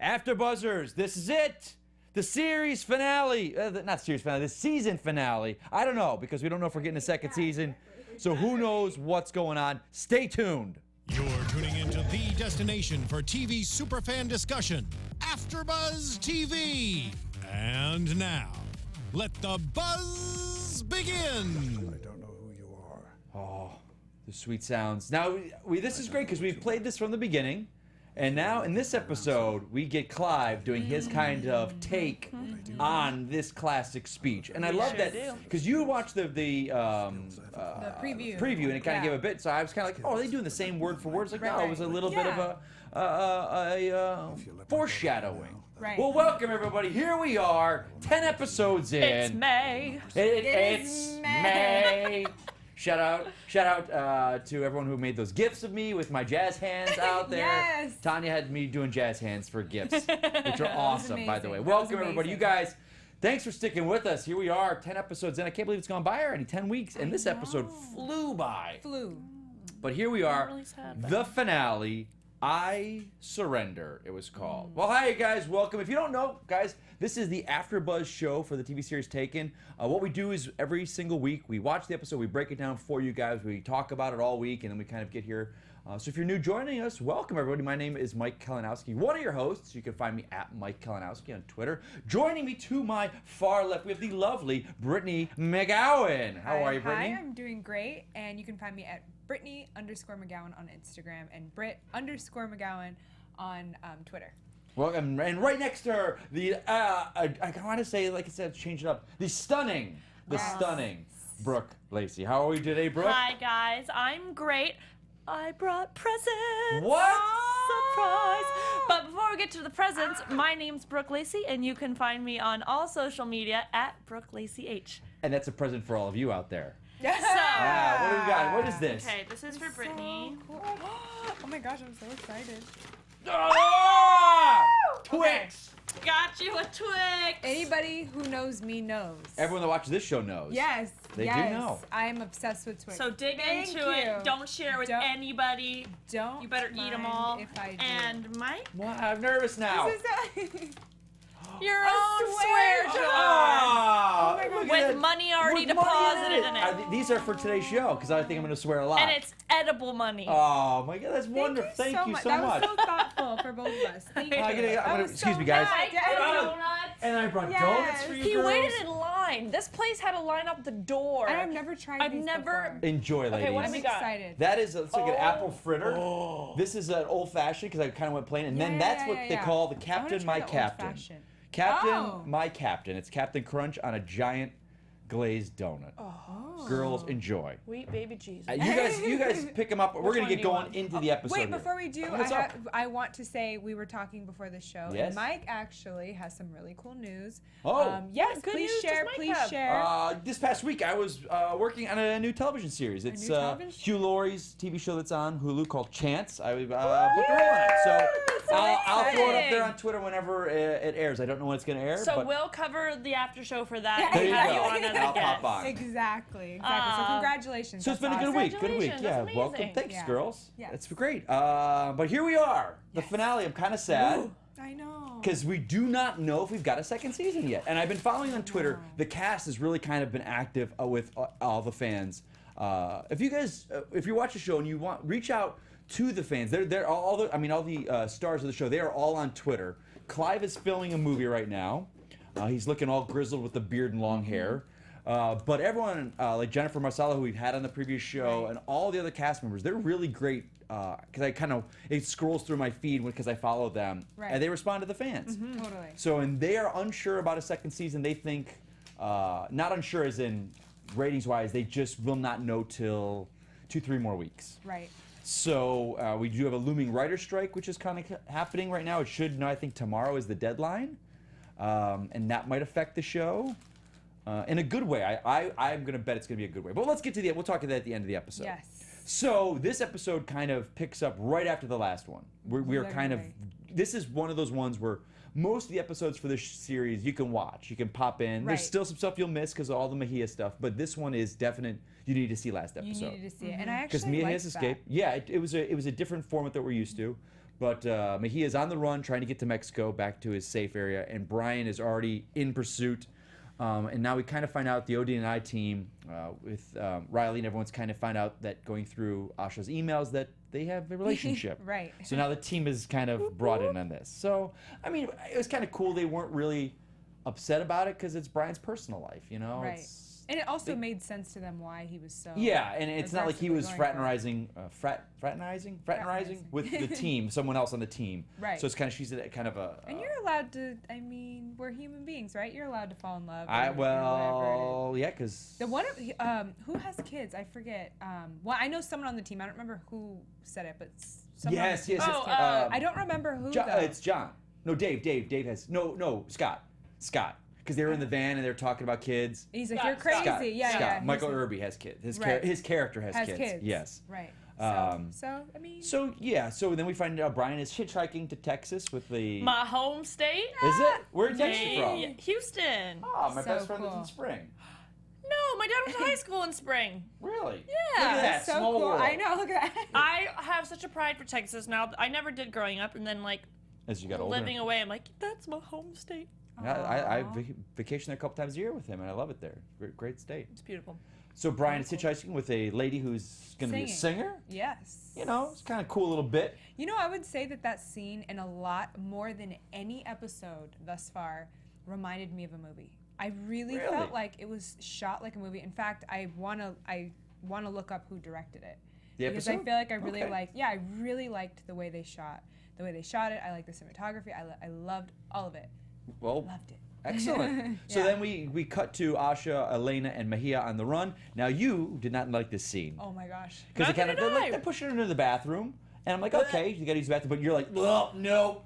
AfterBuzzers, this is it. The series finale, not series finale, the season finale. I don't know, because we don't know if we're getting a second season. So who knows what's going on. Stay tuned. You're tuning into the destination for TV superfan discussion, AfterBuzz TV. And now, let the buzz begin. I don't know who you are. Oh, the sweet sounds. Now, this is great because we've played this from the beginning. And now in this episode, we get Clive doing his kind of take on this classic speech. And I love that because you watched the preview and it kind of gave a bit. So I was kind of like, oh, are they doing the same word for word? It's like, no, it was a little bit of a foreshadowing. Right. Well, welcome everybody. Here we are, 10 episodes in. It's May. It's May. Shout out to everyone who made those gifts of me with my jazz hands out there. Yes. Tanya had me doing jazz hands for gifts, which are awesome, by the way. That was Welcome, everybody. amazing. You guys, thanks for sticking with us. Here we are, 10 episodes in. I can't believe it's gone by already, 10 weeks, and this episode flew by. But here we are, really sad, the finale. I Surrender, it was called. Well, hi, guys. Welcome. If you don't know, guys, this is the AfterBuzz show for the TV series Taken. What we do is every single week, we watch the episode, we break it down for you guys, we talk about it all week, and then we kind of get here. So if you're new joining us, welcome, everybody. My name is Mike Kalinowski, one of your hosts. You can find me at Mike Kalinowski on Twitter. Joining me to my far left, we have the lovely Brittany Mcgowan. How are you, Brittany? Hi, I'm doing great, and you can find me at Brittany_Mcgowan on Instagram and Britt_Mcgowan on Twitter. Well, and right next to her, I want to say, like I said, change it up. The stunning Brooke Lacey. How are we today, Brooke? Hi, guys. I'm great. I brought presents. What? Surprise. But before we get to the presents, my name's Brooke Lacey, and you can find me on all social media at Brooke Lacey H. And that's a present for all of you out there. So, What do we got? What is this? okay, this is for Brittany. So cool. Oh my gosh, I'm so excited. Ah! Twix! Got you a Twix. Anybody who knows me knows. Everyone that watches this show knows. Yes. They do know. I'm obsessed with Twix. So dig Thank into you. it. Don't share with Don't- anybody. Don't You better eat them mind all. if I do. And Mike, Well, I'm nervous now. This is your A own swear swear jar. Ah! Oh my God. Look at with that. money already With money deposited in it. These are for today's show because I think I'm going to swear a lot. And it's edible money. Oh my God, that's wonderful. Thank you so That much. was so thoughtful for both of us. Thank you. I'm gonna- That was excuse so me, guys. Mike, nice. donuts. And I brought Yes. donuts for you He girls. waited in line. This place had a line up the door. And I've never tried I've these never- before. Enjoy, ladies. Okay, what have I'm we got? excited. That is it's like an Oh. apple fritter. This is an old fashioned because I kind of went plain, and then that's what they call the I wanna Captain try My the Captain. old-fashioned. Captain Oh. My Captain. It's Captain Crunch on a giant glazed donut. Oh. Girls, enjoy. Sweet baby Jesus. You guys pick them up. We're Which gonna one get do you going want? into the episode. Wait, here. before we do, What's up? I want to say we were talking before the show. Yes. And Mike actually has some really cool news. Oh. Yes, Good please news, share. does Mike Please have? share. This past week, I was working on a new television series. It's new television Hugh Laurie's TV show that's on Hulu called Chance. I booked a role on it, so I'll throw it up there on Twitter whenever it airs. I don't know when it's going to air, So but we'll cover the after show for that. there and you have go. you on as I'll a guest. pop on. Exactly. So congratulations. So it's been That's a good awesome. week. Good week. Congratulations, Yeah. that's Welcome. amazing. Thanks, Yeah. girls. Yes. It's great. But here we are. The Yes. finale. I'm kind of sad. I know. Because we do not know if we've got a second season yet. And I've been following on Twitter. The cast has really kind of been active with all the fans. If you guys, if you watch the show and you want, reach out to the fans. They're all the stars of the show. They are all on Twitter. Clive is filming a movie right now. He's looking all grizzled with the beard and long hair. But everyone, like Jennifer Marcella, who we've had on the previous show, and all the other cast members, they're really great. Because it scrolls through my feed because I follow them, Right. and they respond to the fans. Totally. So, and they are unsure about a second season. They think, not unsure as in ratings-wise, they just will not know till 2-3 more weeks. Right. So we do have a looming writer's strike, which is kind of happening right now. It should, I think tomorrow is the deadline, and that might affect the show in a good way. I'm going to bet it's going to be a good way. But let's get to we'll talk to that at the end of the episode. Yes. So this episode kind of picks up right after the last one. We're kind of, Literally. this is one of those ones where most of the episodes for this series you can watch, you can pop in. Right. There's still some stuff you'll miss because of all the Mejia stuff, but this one is definite. You need to see last You episode needed to see it, and I because actually Mejia liked has that. escaped. Yeah, it was a different format that we're used to, But Mejia's on the run, trying to get to Mexico, back to his safe area, and Bryan is already in pursuit. And now we kind of find out the OD&I team with Riley and everyone's kind of find out that going through Asha's emails that they have a relationship. Right. So now the team is kind of brought in on this. So, I mean, it was kind of cool. They weren't really upset about it because it's Bryan's personal life, you know? Right. It's, And it also made sense to them why he was so. yeah, and it's not like he was aggressively fraternizing with the team, someone else on the team. Right. So it's kind of she's kind of a. And you're allowed to. I mean, we're human beings, right? You're allowed to fall in love. Yeah, because The one who has kids? I forget. Well, I know someone on the team. I don't remember who said it, but someone. yes. I don't remember who. John, though. it's John. No, Dave. Dave has no. Scott. Because they were in the van and they were talking about kids. And he's like, "You're crazy." Scott. Yeah. Michael Irby has kids. His character has kids. Yes. Right. So I mean. So then we find out Bryan is hitchhiking to Texas with the. My home state. Is it? Where did Texas Yeah, from? Houston. Oh, my So best friend lives cool. in Spring. No, my dad went to high school in Spring. Really? Yeah. Look at that That's so small cool. world. I know. Look at that. I have such a pride for Texas now. I never did growing up, and then like As you got older. living away, I'm like, that's my home state. I vacation there a couple times a year with him, and I love it there. Great state. It's beautiful. So Bryan is hitchhiking with a lady who's going to be a singer. Yes. You know, it's kind of cool little bit. You know, I would say that scene, and a lot more than any episode thus far, reminded me of a movie. I really felt like it was shot like a movie. In fact, I wanna look up who directed it. Because I feel like I really I really liked the way they shot it. I liked the cinematography. I loved all of it. Well, Loved it. excellent. So then we cut to Asha, Elena, and Mejia on the run. Now you did not like this scene. Oh my gosh. Because Neither did they're pushing her into the bathroom. And I'm like, okay, you gotta use the bathroom, but you're like, oh, no,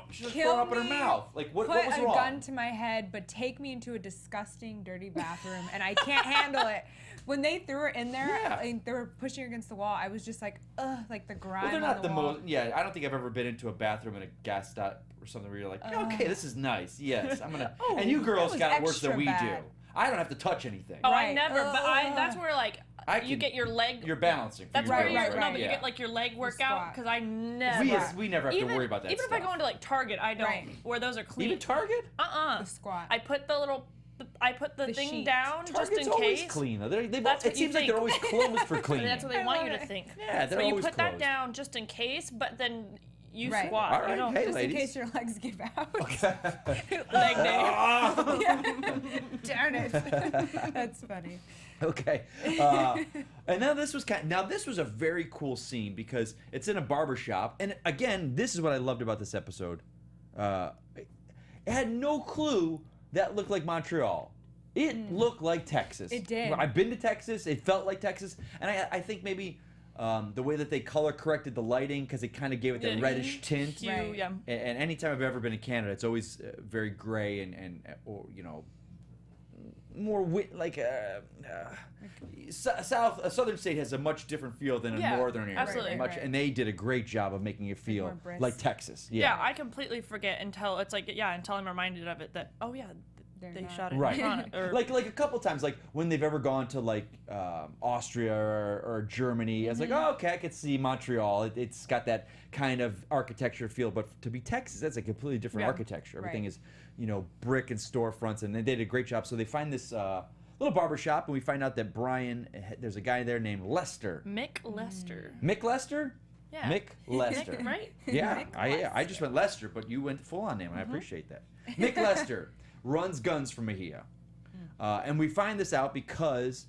she's just throwing up in her mouth. Like, what was Put a wrong? gun to my head, but take me into a disgusting, dirty bathroom, and I can't handle it. When they threw her in there, and they were pushing her against the wall, I was just like, ugh, like the grime. Well, they're not on the wall. most. Yeah, I don't think I've ever been into a bathroom in a gas stop or something where you're like, okay, this is nice. Yes, I'm gonna. And you girls was got it worse than extra we bad. do. I don't have to touch anything. Oh, I Right. never. But that's where like you get your leg. You're balancing. For That's you where girls, you're. No, but you yeah. get like your leg workout squat. because I never. We never have to worry about that Even stuff. if I go into like Target, I don't. Right. Where those are clean. Even Target? The squat. I put the little. I put the thing sheet. down Target's just in always case. clean. That's what It you seems like think. they're always closed for cleaning. That's what they want you to think. Yeah, they're so you always put that closed. down just in case, but then you Right. squat. All right, You know, hey, just ladies. in case your legs give out. leg day. Darn it. That's funny. Okay, and now this was a very cool scene because it's in a barber shop, and again, this is what I loved about this episode. It had no clue that looked like Montreal. It looked like Texas. It did. I've been to Texas. It felt like Texas, and I think maybe the way that they color corrected the lighting because it kind of gave it that reddish tint. Right. Yeah. And anytime I've ever been in Canada, it's always very gray and or you know. More a southern state has a much different feel than a Yeah, northern area. absolutely. Much, and they did a great job of making it feel more brisk. like Texas. Yeah, I completely forget until it's like until I'm reminded of it that they not. shot it Right. in Toronto. Or, like a couple times, like when they've ever gone to like Austria or Germany, I was like, oh, okay, I could see Montreal. It's got that kind of architecture feel, but to be Texas, that's a completely different architecture. Everything is, brick and storefronts, and they did a great job. So they find this little barber shop, and we find out that there's a guy there named Lester. Mick Lester. Mick Lester? Yeah. Mick Lester. Mick, right? Yeah, I just went Lester, but you went full on name, and I appreciate that. Mick Lester runs guns for Mejia. And we find this out because,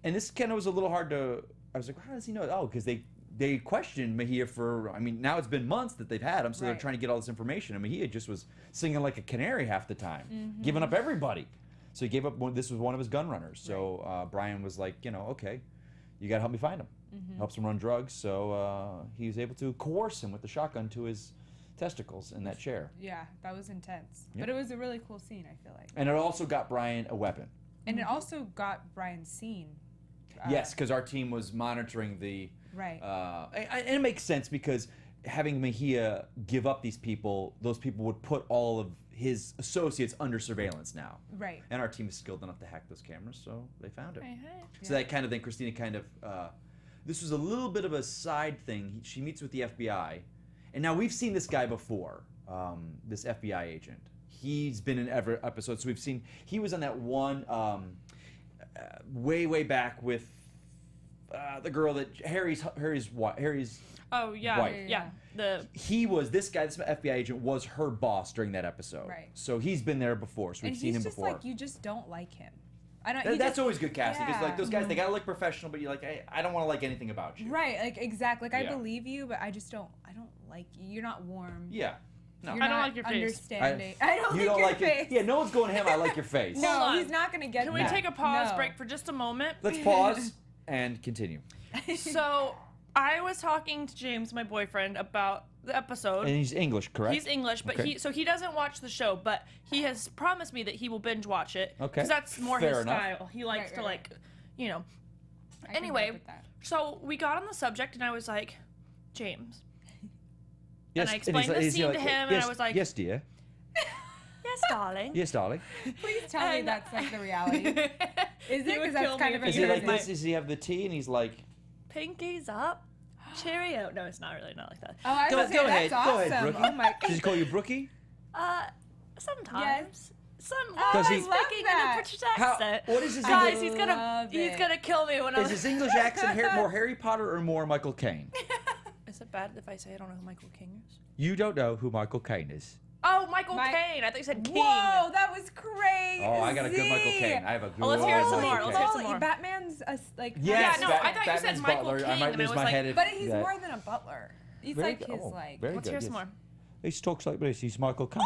and this kind of was a little hard to, I was like, how does he know? Oh, because they questioned Mejia now it's been months that they've had him, so they're trying to get all this information. And Mejia just was singing like a canary half the time, giving up everybody. So he gave up, this was one of his gun runners. So Bryan was like, okay, you got to help me find him. Helps him run drugs. So he was able to coerce him with the shotgun to his testicles in that chair. Yeah, that was intense. Yep. But it was a really cool scene, I feel like. And it also got Bryan a weapon. And it also got Bryan seen. Yes, because our team was monitoring the... Right. And it makes sense because having Mejia give up those people would put all of his associates under surveillance now. Right. And our team is skilled enough to hack those cameras, so they found him. Hey. So that kind of thing, Christina kind of... this was a little bit of a side thing. She meets with the FBI, And now we've seen this guy before, this FBI agent. He's been in every episode, so we've seen, he was on that one way back with the girl that Harry's Oh yeah, wife. yeah. This guy, this FBI agent, was her boss during that episode. Right. So he's been there before, so we've seen him before. And he's just like, you just don't like him. I don't. That's always good casting, because Yeah. like those guys, they gotta look professional, but you're like, I don't want to like anything about you. Right, like exactly. Like Yeah. I believe you, but I just don't. I don't like you. You're not warm. Yeah. No. You're I don't not like your face. understanding. I don't You like don't your like face. it. Yeah, no one's going him. I like your face. Hold No, on. he's not gonna get Can that. we take a pause No. break for just a moment? Let's pause and continue. So I was talking to James, my boyfriend, about the episode. And he's English, correct? He's English, but Okay. he doesn't watch the show, but he has promised me that he will binge watch it. Okay. Because that's more Fair his enough. style. He likes to right. like, you know. I can Anyway, live with that. so we got on the subject, and I was like, James. Yes, I explained the he's scene like, to him, and yes, I was like, yes, dear. Yes, darling. Yes, darling. Please tell me And- that's like the reality. Is it? He would Because that's kill kind me of if a Is he he hears like my- this? Does he have the tea and he's like, Pinkies up, cheerio. No, it's not really not like that. Oh, I Go- was go say, ahead, that's go awesome. ahead, Brookie. Oh my does he call you Brookie? Sometimes. Some Does he- he's I love speaking in that. a British How- accent. what is his Guys, English- he's gonna Love it. kill me when I Is his English accent more Harry Potter or more Michael Caine? Is it bad if I say I don't know who Michael King is? You don't know who Michael Caine is. Oh, Michael My- Caine. I thought you said King. Whoa, that was crazy. Oh, I got a good Michael Caine. I have a good Well, let's hear some Michael more. Caine. Let's hear some more. Batman's like. Yes, Yeah, no, I thought you said Batman's Michael butler. I King, might and I lose was my like- head. if- But he's yeah. more than a butler. He's Very like good. his Oh, like. very Let's good, hear some yes. more. He talks like this. He's Michael Caine,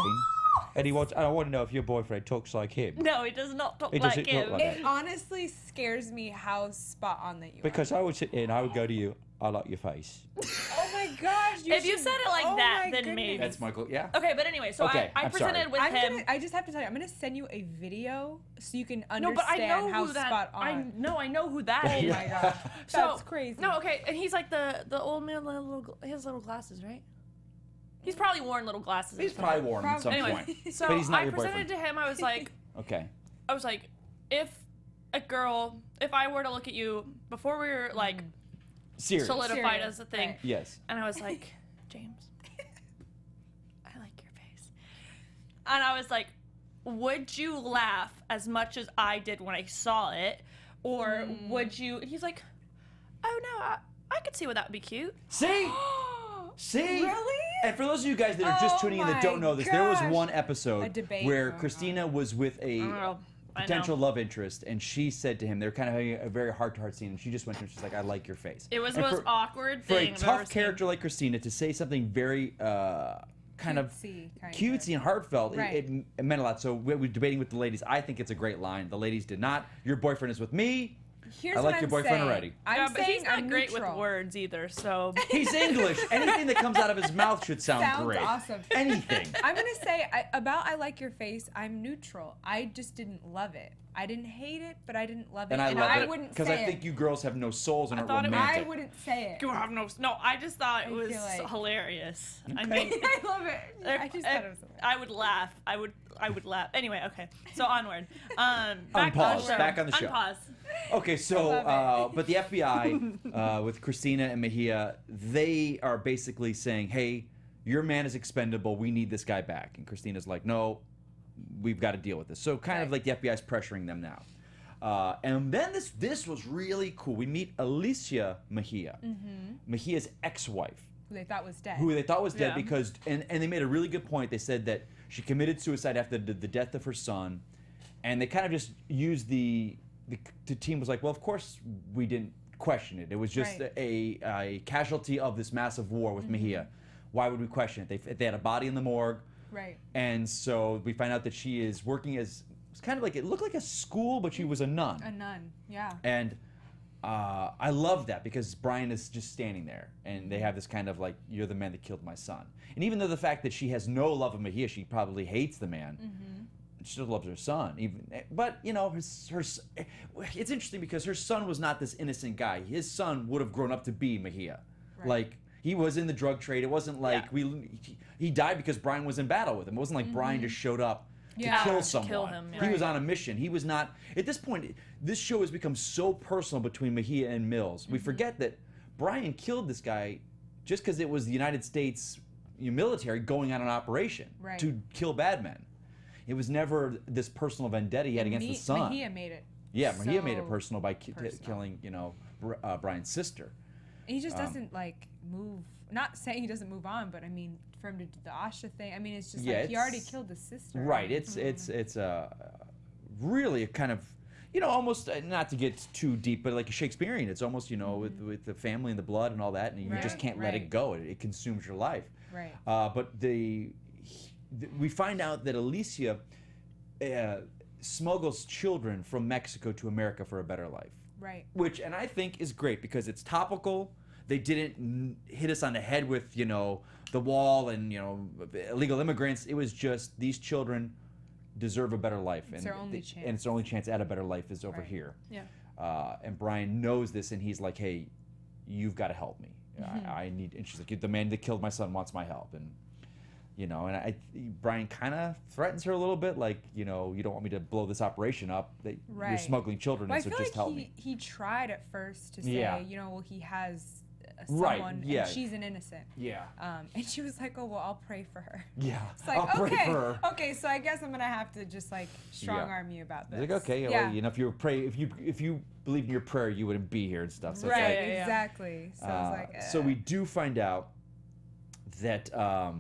and he wants. I want to know if your boyfriend talks like him. No, he does not talk He like doesn't him. talk like that. It honestly scares me how spot on that you Because I would sit there and I would go to you. I like your face. are. Oh my gosh! If you should- said it like oh that, my then goodness. maybe. That's Michael. Yeah. Okay, but anyway, so Okay, I I'm sorry. presented with I'm him. gonna. I just have to tell you. I'm gonna send you a video so you can No, understand but I know how who that. spot on. I know who that Oh is. my gosh, So, that's crazy. No, okay, and he's like the old man, his little glasses, right? He's probably worn little glasses. at He's some probably point. warm at some Anyway, point. so But he's not I your presented boyfriend. to him. I was like, Okay. if I were to look at you before we were like Serious. solidified Serious, as a thing, right. Yes. and I was like, James, I like your face, and I was like, would you laugh as much as I did when I saw it, or would you? And he's like, oh no, I could see where that would be cute. See? See? Really? And for those of you guys that are just Oh tuning in that my don't know this, there was gosh. one A episode debate where going Christina was with a I potential know. love interest, and she said to him, they're kind of having a very heart-to-heart scene, and she just went to him, she's like, I like your face. It was And the most awkward For a thing I've ever tough seen. character like Christina to say something very kind of Cutesy, kind cutesy and heartfelt, Right. it meant a lot. So we were debating with the ladies. I think it's a great line. The ladies did not. Your boyfriend is with me. Here's I like what your I'm boyfriend saying. already. I'm Yeah, but saying he's not I'm great neutral. with words either, so. He's English. Anything that comes out of his mouth should sound Sounds great. awesome. Anything. I'm gonna say about I like your face. I'm neutral. I just didn't love it. I didn't hate it, but I didn't love it. And I love it wouldn't because say I think you girls have no souls and I are thought it was- romantic. I wouldn't say it. You have no, I just thought it I was feel like- hilarious. I Okay. mean, I love it. I just thought it was. I would laugh. I would laugh. Anyway, okay. So onward. Back Unpause. on the show. Back on the show. Unpause. Okay, so love but the FBI with Christina and Mejia, they are basically saying, "Hey, your man is expendable. We need this guy back." And Christina's like, "No, we've got to deal with this." So kind of Right. like the FBI is pressuring them now. And then this was really cool. We meet Alicia Mejia, Mejia's ex-wife, Who they thought was dead. who they thought was dead Yeah. because, and they made a really good point. They said that she committed suicide after the death of her son, and they kind of just used the team was like, well, of course we didn't question it. It was just Right. a casualty of this massive war with Mejia. Why would we question it? They had a body in the morgue, Right. and so we find out that she is working as, it's kind of like, it looked like a school, but she was a nun. A nun. Yeah. And I love that because Bryan is just standing there, and they have this kind of like, you're the man that killed my son. And even though the fact that she has no love of Mejia, she probably hates the man. She still loves her son. But you know, it's interesting because her son was not this innocent guy. His son would have grown up to be Mejia. Right. Like he was in the drug trade. It wasn't like he died because Bryan was in battle with him. It wasn't like Bryan just showed up to Yeah. kill To someone. kill him, He yeah. was on a mission. He was not. At this point, this show has become so personal between Mejia and Mills. We forget that Bryan killed this guy just because it was the United States military going on an operation to kill bad men. It was never this personal vendetta he had against the son. Mejia made it. Yeah, Mejia made it personal by killing, you know, Bryan's sister. And he just doesn't like move. Not saying he doesn't move on, but I mean, for him to do the Asha thing, I mean, it's just like he already killed his sister. Right. It's really a kind of, you know, almost not to get too deep, but like a Shakespearean. It's almost, you know, with the family and the blood and all that, and you just can't let it go. It consumes your life. Right. But we find out that Alicia smuggles children from Mexico to America for a better life. Right. Which, and I think is great because it's topical. They didn't hit us on the head with, you know, the wall and, you know, illegal immigrants. It was just these children deserve a better life. It's their only chance. And it's their only chance at a better life is over here. Yeah. And Bryan knows this, and he's like, hey, you've got to help me. I need, and she's like, the man that killed my son wants my help. And, you know, and Bryan kind of threatens her a little bit, like, you know, you don't want me to blow this operation up. That you're smuggling children, well, and so just help me. He tried at first to say, you know, well, he has someone, right, and she's an innocent. Yeah. And she was like, oh, well, I'll pray for her. Yeah. It's like, I'll pray for her. Okay, so I guess I'm going to have to just, like, strong-arm you about this. He's like, okay, well, you know, if you believed in your prayer, you wouldn't be here and stuff. So right, it's like, exactly. So I was like, so we do find out that well,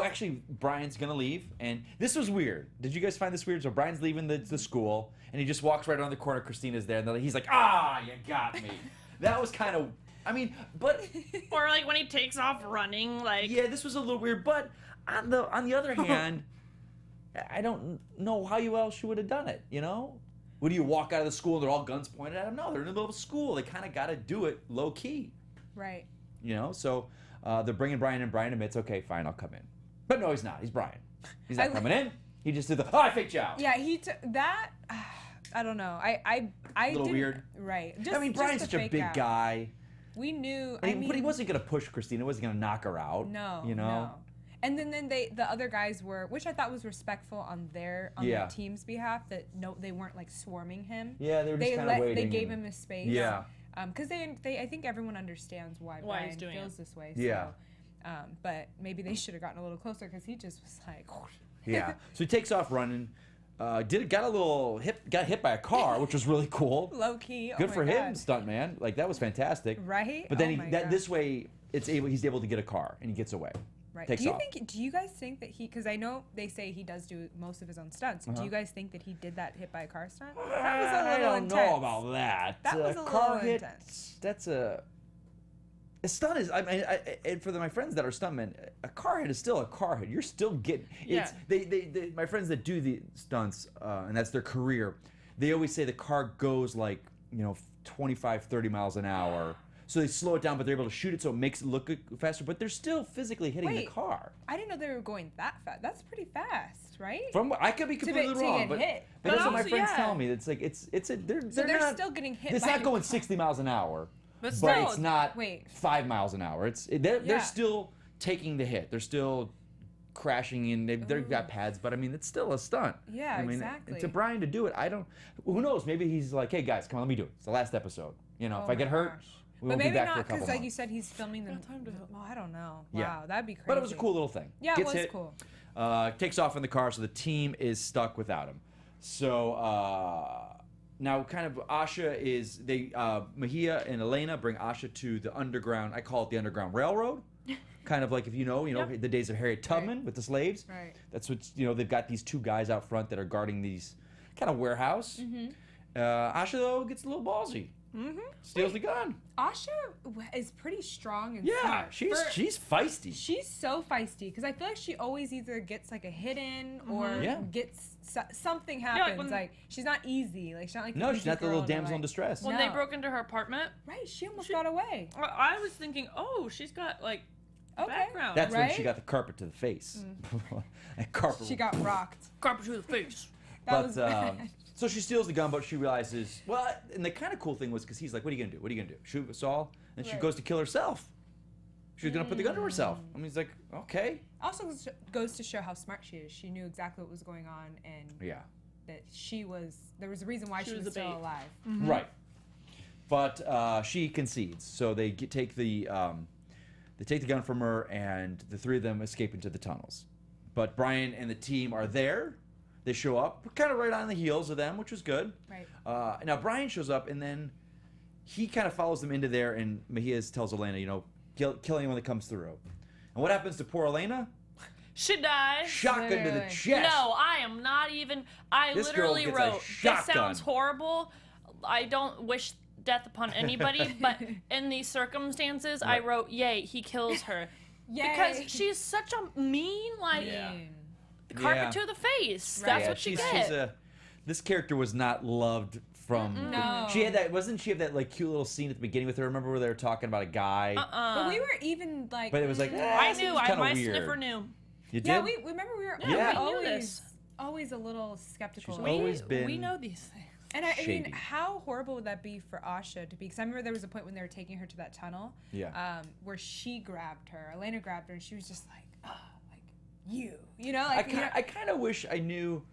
actually, Bryan's gonna leave, and this was weird. Did you guys find this weird? So Bryan's leaving the school, and he just walks right around the corner. Christina's there, and he's like, "Ah, you got me." That was kind of, I mean, but or like when he takes off running, like yeah, this was a little weird. But on the other hand, I don't know how else you would have done it. You know, would you walk out of the school and they're all guns pointed at him? No, they're in the middle of school. They kind of got to do it low key. Right. You know, so. They're bringing Bryan in. Bryan admits, okay, fine, I'll come in. But no, he's not. He's Bryan. He's not coming in. He just did I faked you out. Yeah, that, I don't know. I a little weird. Right. I mean, Bryan's such a big guy. We knew. But he wasn't going to push Christina. He wasn't going to knock her out. No. You know? No. And then the other guys were, which I thought was respectful on their team's behalf, that they weren't like swarming him. Yeah, they were just kind of waiting. They gave him his space. Yeah. Because I think everyone understands why Bryan feels this way. So, yeah. But maybe they should have gotten a little closer because he just was like. Yeah. So he takes off running. Got hit by a car, which was really cool. Low key. Good for him, stuntman. Like that was fantastic. Right. But then this way, he's able to get a car and he gets away. Right. Takes off. Do you guys think that because I know they say he does do most of his own stunts. Do you guys think that he did that hit by a car stunt? That was a little intense. I don't know about that. That was a car little hit. Intense. That's a stunt is. I mean, and for my friends that are stuntmen, a car hit is still a car hit. You're still getting. It's they my friends that do the stunts, and that's their career. They always say the car goes like 25, 30 miles an hour. So they slow it down, but they're able to shoot it so it makes it look faster. But they're still physically hitting the car. I didn't know they were going that fast. That's pretty fast, right? I could be completely wrong, but that's what my friends tell me. It's like they're still getting hit. It's not going 60 miles an hour, but it's not 5 miles an hour. They're still taking the hit. They're still crashing in. They've got pads, but I mean it's still a stunt. Yeah, I mean, exactly. To Bryan to do it, I don't. Who knows? Maybe he's like, hey guys, come on, let me do it. It's the last episode. If I get hurt. We'll but maybe be back not for a couple because, like months. you said, he's filming them. Well, I don't know. Wow, Yeah. that'd be crazy. But it was a cool little thing. Yeah, Gets it was hit, cool. Takes off in the car, so the team is stuck without him. So now, kind of, Asha is Mejia and Elena bring Asha to the underground. I call it the Underground Railroad. Kind of like if you know the days of Harriet Tubman with the slaves. Right. That's what they've got these two guys out front that are guarding these kind of warehouse. Asha though gets a little ballsy. Steals the gun. Asha is pretty strong and yeah, smart. she's feisty. She's so feisty because I feel like she always either gets like a hit in or gets something happens. Like she's not easy. Like she's not like she's not the little damsel in distress. When they broke into her apartment, right? She almost got away. I was thinking, oh, she's got like background. That's when she got the carpet to the face. She got rocked. Carpet to the face. That was so she steals the gun, but she realizes, and the kind of cool thing was because he's like, what are you going to do? What are you going to do? Shoot us all? And she goes to kill herself. She was going to put the gun to herself. I mean, he's like, okay. Also goes to show how smart she is. She knew exactly what was going on and that there was a reason why she was still alive. Right. But she concedes. So they take the They take the gun from her, and the three of them escape into the tunnels. But Bryan and the team are there. They show up, kind of right on the heels of them, which was good. Right. Now Bryan shows up, and then he kind of follows them into there, and Mejia tells Elena, you know, kill anyone that comes through. And what happens to poor Elena? She dies. Shotgun to the Literally. chest. No, I am not even. I This girl literally gets a wrote, this shotgun. sounds horrible. I don't wish death upon anybody, but in these circumstances, I Right. wrote, yay, he kills her. Yay. Because she's such a mean, like, Yeah. carpet Yeah. to the face. Right. That's Yeah, what you she's get. this character was not loved from. No. She had that. Wasn't she have that like cute little scene at the beginning with her? Remember where they were talking about a guy? But we were even like. But it was like, I this knew. is kinda My weird. sniffer knew. You did? Yeah, we remember we were Yeah, we knew always this. always a little skeptical. She's always been We know these things. And I mean, shady. how horrible would that be for Asha to be? Because I remember there was a point when they were taking her to that tunnel, Yeah. where she grabbed her, Elena grabbed her, and she was just like, like you know, like I kind of wish I knew,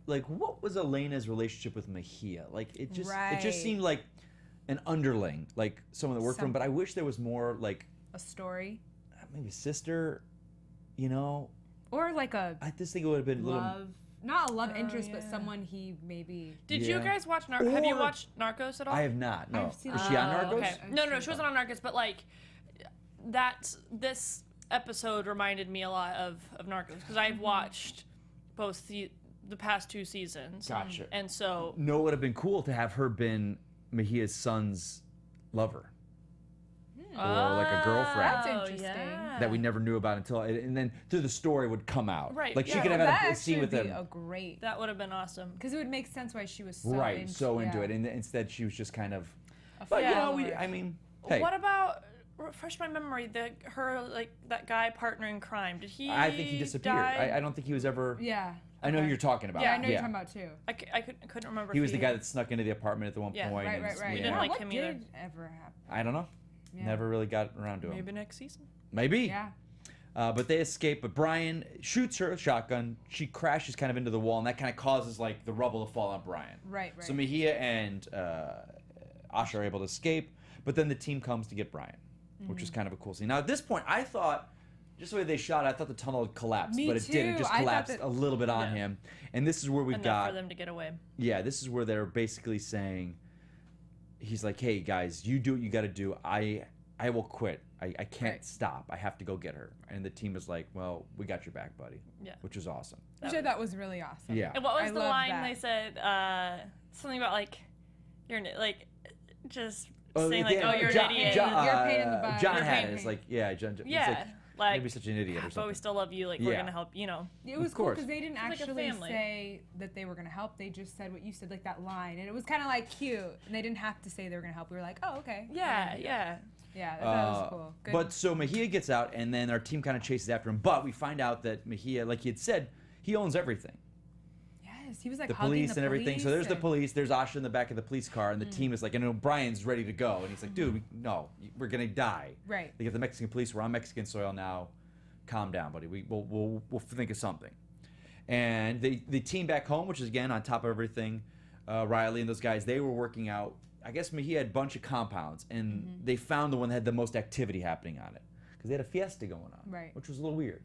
like, what was Elena's relationship with Mejia? Like, it just Right. seemed like an underling, like someone that worked for him. But I wish there was more, like, a story maybe a sister, you know. or like a I just think it would have been a little. love, not a love interest, but yeah. someone he maybe. Did Yeah. you guys watch Narcos? Have you Or- watched Narcos at all? I have not. No. I've seen Is she on it. Narcos? Okay. I've No, seen she wasn't on Narcos, but like this episode reminded me a lot of Narcos because I've watched both the past 2 seasons. Gotcha. And so No, it would have been cool to have her been Mejia's son's lover. Or like a girlfriend. That's interesting. That we never knew about until, and then through the story would come out. Right, Like she yeah. could have that had a actually scene with would be him. a great, That would have been awesome. because it would make sense why she was so Right, into, so into yeah. it, and instead she was just kind of. A But you know, follower. I mean, hey, What about refresh my memory? Her like that guy partner in crime. Did he? I think he disappeared. die? I don't think he was ever. Yeah. I know who okay. you're talking about. Yeah, I know you're talking about too. I couldn't remember. He if was the guy that snuck into the apartment at the one Yeah. point. Right, and right, right. We Yeah. didn't like what him either. did ever happen? I don't know. Yeah. Never really got around to him. Maybe next season. Maybe. Yeah. But they escape. But Bryan shoots her with a shotgun. She crashes kind of into the wall, and that kind of causes like the rubble to fall on Bryan. Right, right. So Mejia and Asha are able to escape, but then the team comes to get Bryan, which is kind of a cool scene. Now at this point, I thought, just the way they shot it, I thought the tunnel had collapsed, Me but it didn't. It too. just I thought collapsed that- a little bit on Yeah. him. And this is where we've Enough got, for them to get away. yeah, this is where they're basically saying, he's like, hey guys, you do what you got to do. I will quit. I can't Right. stop. I have to go get her. And the team is like, well, we got your back, buddy. Yeah. Which is awesome. Which I thought was really awesome. Yeah. And what was I the love line that. they said? Something about like you're like just Oh, saying like, yeah, oh, you're John, an idiot. John, You're a pain in the butt. John You're a had pain it. in It's the- like, yeah, John. Yeah, It's like, maybe such an idiot or but we something. still love you. Like we're Yeah. gonna help. You know. It was Of cool course. because they didn't It's like a actually family. say that they were going to help. They just said what you said, like that line. And it was kind of like cute. And they didn't have to say they were going to help. We were like, oh, okay. Yeah, yeah. Yeah, that was cool. Good. But so Mejia gets out, and then our team kind of chases after him. But we find out that Mejia, like he had said, he owns everything. yes, he was like The hugging police the and everything. So there's the and- police. There's Asha in the back of the police car, and the team is like, and Bryan's ready to go. And he's like, dude, no, we're going to die. Right. They get the Mexican police. We're on Mexican soil now. Calm down, buddy. We'll think of something. And the team back home, which is, again, on top of everything, Riley and those guys, they were working out. I guess Mejia had a bunch of compounds, and they found the one that had the most activity happening on it. Because they had a fiesta going on. Right. Which was a little weird.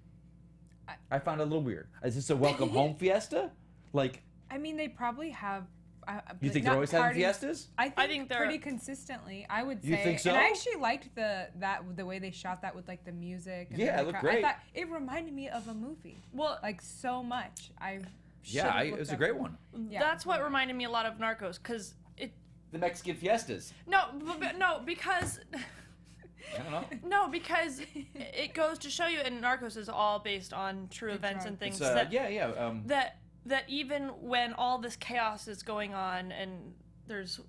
I found it a little weird. Is this a welcome home fiesta? Like, I mean, they probably have. you like, think not they're always having parties- fiestas? I think they're- pretty consistently. I would say. You think so? And I actually liked the way they shot that with like the music. And Yeah, the it looked crowd. great. I thought it reminded me of a movie. Well, Like so much. I. Yeah, should've it looked was a up- great one. Yeah. that's what reminded me a lot of Narcos because it. The Mexican fiestas. No, no, because. I don't know. No, because it goes to show you, and Narcos is all based on true events and things It's, that yeah. that even when all this chaos is going on and there's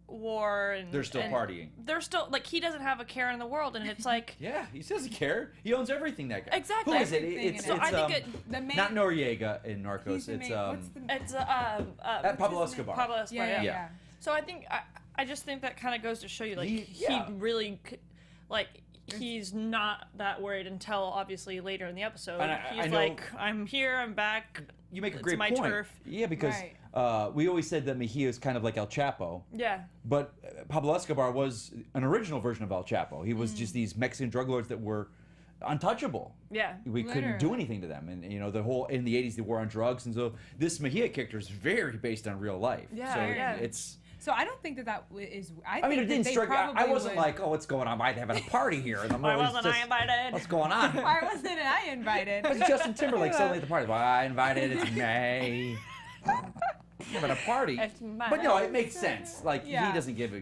war and They're still and partying. they're still like he doesn't have a care in the world, and it's like Yeah, he doesn't care. He owns everything. That guy. Exactly. Who is it? Everything It's, in it. it's So I think The main. not Noriega in Narcos. he's the It's main- what's the it's Pablo what's his name? Escobar. Pablo Escobar. Yeah, yeah, Yeah. yeah. So I think I just think that kind of goes to show you like Yeah. he really like he's not that worried until obviously later in the episode. And He's I know- like, I'm here, I'm back. You make a It's great my point. turf. Yeah, because Right. we always said that Mejia is kind of like El Chapo, Yeah. but Pablo Escobar was an original version of El Chapo. He was just these Mexican drug lords that were untouchable. Yeah. We couldn't do anything to them, and you know the whole in the 80s the war on drugs, and so this Mejia character is very based on real life. Yeah, so yeah. it's. So I don't think that is. I mean, it didn't strike. I wasn't like, oh, what's going on? I'm having a party here. And Why wasn't I invited? What's going on? Why wasn't I invited? It's Justin Timberlake suddenly at the party. Why I invited? It's May. Having a party. But no, it makes sense. Like he doesn't give a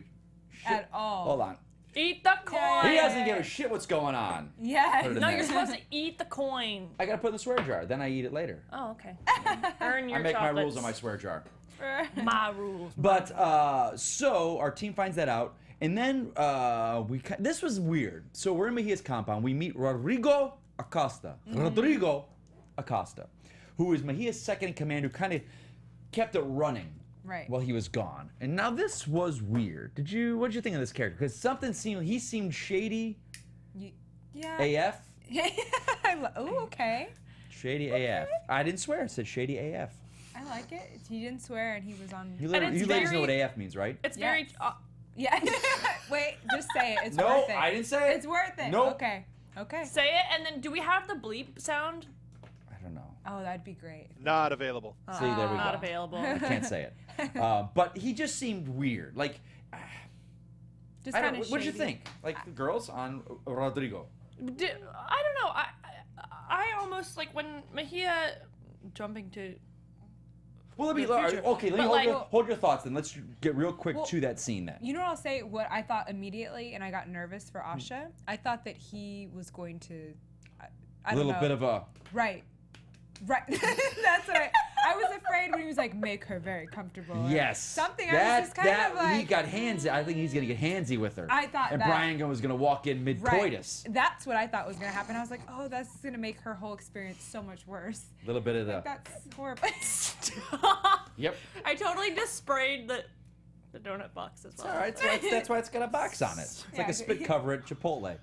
shit At all. Hold on. Eat the coin. He doesn't give a shit what's going on. Yeah. Put it in No, there. you're supposed to eat the coin. I gotta put it in the swear jar. Then I eat it later. Oh, okay. Earn your I make my chocolates. rules on my swear jar. My rules. But so our team finds that out, and then this was weird. So we're in Mejia's compound. We meet Rodrigo Acosta. Rodrigo Acosta, who is Mejia's second in command, who kind of kept it running while he was gone. And now this was weird. What did you think of this character? Because he seemed shady. Yeah. AF. Oh, okay. Shady AF. I didn't swear. I said shady AF. I like it. He didn't swear, and he was on. You it's ladies know what very- AF means, right? It's very. Yeah. Wait, just say it. It's No, worth it. I didn't say it. It's worth it. Nope. Okay. Okay. Say it, and then do we have the bleep sound? I don't know. Oh, that'd be great. Not available. See, there we go. Not available. I can't say it. But he just seemed weird. Like, Just I kind don't. of. What did you think? Like the girls on Rodrigo. I don't know. I almost like when Mejia jumping to. Well, let me. The future. Okay, let me But, hold your thoughts. Then let's get real quick to that scene. Then. You know what I'll say? What I thought immediately, and I got nervous for Asha. I thought that he was going to. I A don't little know. bit of a. Right. That's what I was afraid when he was like, make her very comfortable. or Yes. Something. I was just kind of like. he got handsy. I think he's gonna get handsy with her. I thought and that. Bryan was gonna walk in mid coitus. That's what I thought was gonna happen. I was like, oh, that's gonna make her whole experience so much worse. A little bit of the. That's horrible. Yep. I totally just sprayed the donut box as well. All right. That's why it's got a box on it. It's like Yeah. a spit cover at Chipotle.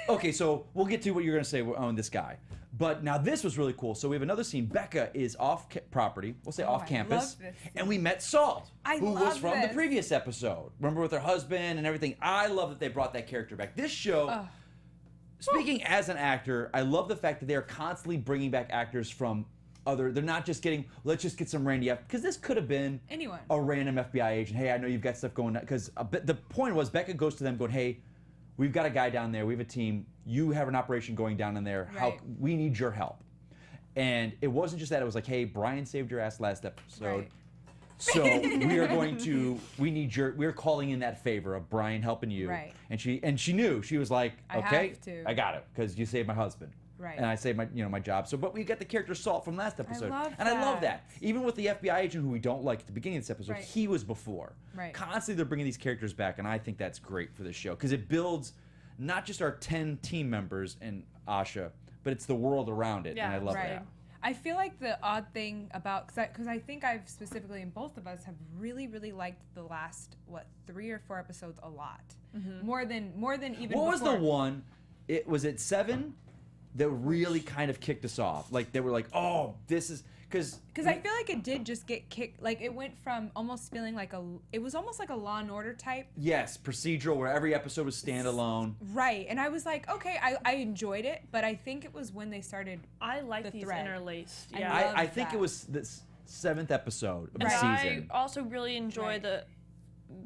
Okay, so we'll get to what you're gonna say on this guy. But now this was really cool. So we have another scene. Becca is off property. We'll say off I campus. love this And we met Salt, who was love from the this. previous episode. Remember with her husband and everything. I love that they brought that character back. This show, speaking as an actor, I love the fact that they're constantly bringing back actors from they're not just getting, let's just get some random, because this could have been Anyone. a random FBI agent. Hey, I know you've got stuff going on. Because the point was Becca goes to them going, hey, we've got a guy down there. We have a team. You have an operation going down in there. Right. We need your help. And it wasn't just that. It was like, hey, Bryan saved your ass last episode. Right. So we're calling in that favor of Bryan helping you. Right. And she knew. She was like, I okay, have to. I got it because you saved my husband. Right. And I saved my job. So, but we got the character Salt from last episode. love and I love that. that. Even with the FBI agent who we don't like at the beginning of this episode, Right. he was before. Right. Constantly they're bringing these characters back, and I think that's great for this show because it builds not just our 10 team members and Asha, but it's the world around it, and I love that. I feel like the odd thing about, because I think I've specifically, and both of us have really, really liked the last 3 or 4 episodes a lot, more than even. What was the before. one? Was it 7 that really kind of kicked us off? Like they were like, oh, this is because I feel like it did just get kicked. Like it went from almost feeling like it was almost like a Law and Order type. yes, procedural where every episode was standalone. Right, and I was like, okay, I enjoyed it, but I think it was when they started. I like these thread. interlaced. I Yeah. love I think that. it was the 7th episode of the And season. I also really enjoy Right.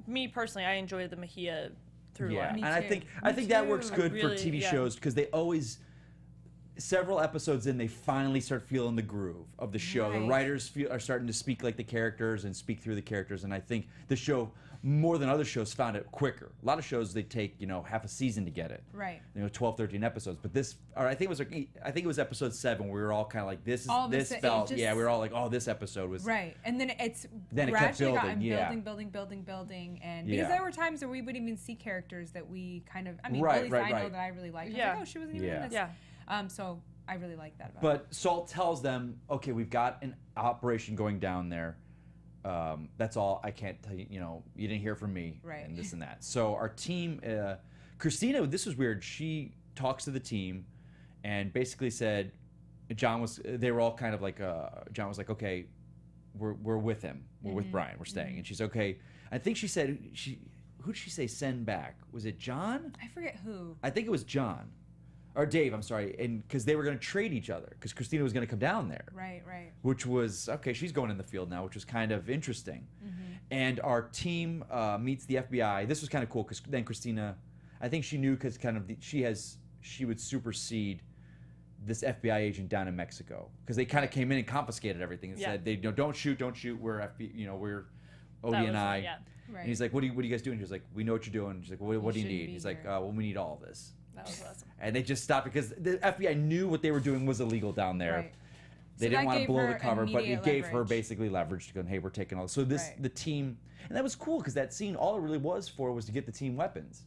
me personally, I enjoy the Mejia through Yeah, line. Me and I too. think Me that too. works good for Really, TV yeah. shows because they always. Several episodes in, they finally start feeling the groove of the show. The Right. writers are starting to speak like the characters and speak through the characters, and I think the show, more than other shows, found it quicker. A lot of shows they take half a season to get it. Right. 12, 13 episodes. But this, or I think it was episode 7 where we were all kind of like, this All of a this sudden, felt, it yeah, just- we were all like, oh, this episode was Right, and then it's Then it kept gradually building, gotten yeah. building, and Yeah. because there were times where we wouldn't even see characters that we kind of, I mean, Right, at least right, I know right. that I really liked. I was Yeah. like, oh, she wasn't even Yeah. in this. Yeah. So I really like that about it. But Salt tells them, okay, we've got an operation going down there. That's all. I can't tell you, you didn't hear from me. Right. And this and that. So our team, Christina, this was weird. She talks to the team and basically said, they were all kind of like, John was like, okay, we're with him. We're with Bryan. We're staying. And she's okay. I think she said, who did she say send back? Was it John? I forget who. I think it was John. or Dave, I'm sorry, and because they were going to trade each other because Christina was going to come down there. Right, right. Which was, okay, she's going in the field now, which was kind of interesting. And our team meets the FBI. This was kind of cool because then Christina, I think she knew because kind of she would supersede this FBI agent down in Mexico because they kind of came in and confiscated everything and said, they don't shoot, we're we're OD and I. Yeah. Right. And he's like, what are you guys doing? He's like, we know what you're doing. She's like, what do you shouldn't need? be He's like, here. well, we need all of this. That was awesome. And they just stopped because the FBI knew what they were doing was illegal down there. Right. They So didn't that want to gave blow the her cover, but it immediate gave her leverage. basically leverage to go, hey, we're taking all this. So the team, and that was cool because that scene, all it really was for was to get the team weapons